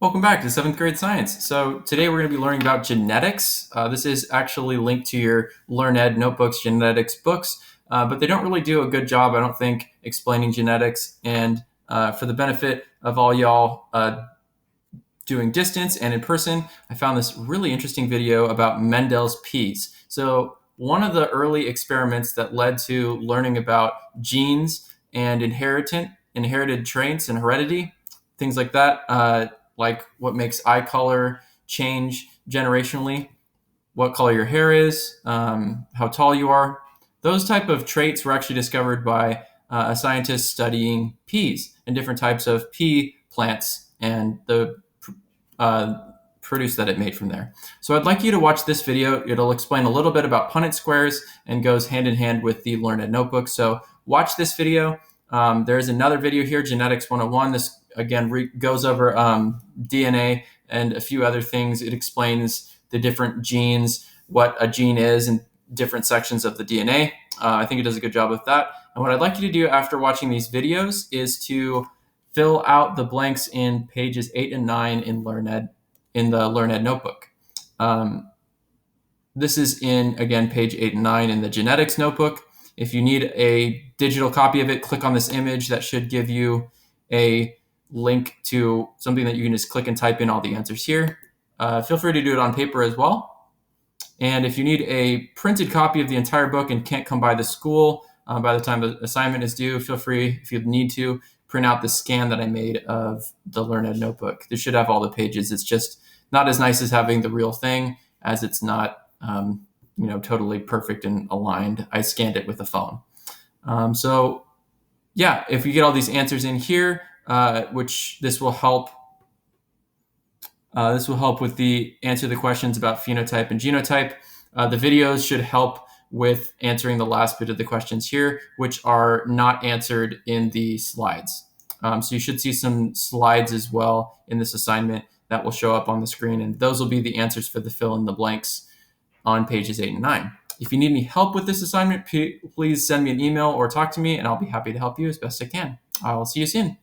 Welcome back to 7th grade science. So today we're going to be learning about genetics. This is actually linked to your LearnEd notebooks, genetics books, but they don't really do a good job, I don't think, explaining genetics. And for the benefit of all y'all doing distance and in person, I found this really interesting video about Mendel's peas. So one of the early experiments that led to learning about genes and inherited traits and heredity, things like that, like what makes eye color change generationally, what color your hair is, how tall you are. Those type of traits were actually discovered by a scientist studying peas and different types of pea plants and the uh, produce that it made from there. So I'd like you to watch this video. It'll explain a little bit about Punnett squares and goes hand in hand with the LearnEd notebook. So watch this video. There's another video here, Genetics 101. This again goes over DNA and a few other things. It explains the different genes, what a gene is, and different sections of the DNA. I think it does a good job with that. And what I'd like you to do after watching these videos is to fill out the blanks in pages 8 and 9 in the LearnEd notebook. This is in, again, page 8 and 9 in the genetics notebook. If you need a digital copy of it, click on this image. That should give you a link to something that you can just click and type in all the answers here. Feel free to do it on paper as well. And if you need a printed copy of the entire book and can't come by the school by the time the assignment is due, feel free, if you need to, print out the scan that I made of the LearnEd notebook. This should have all the pages. It's just not as nice as having the real thing, as it's not totally perfect and aligned. I scanned it with a phone. So yeah, if you get all these answers in here, which this will help. This will help with the answer the questions about phenotype and genotype. The videos should help with answering the last bit of the questions here, which are not answered in the slides. So you should see some slides as well in this assignment that will show up on the screen, and those will be the answers for the fill in the blanks on pages 8 and 9. If you need any help with this assignment, please send me an email or talk to me, and I'll be happy to help you as best I can. I'll see you soon.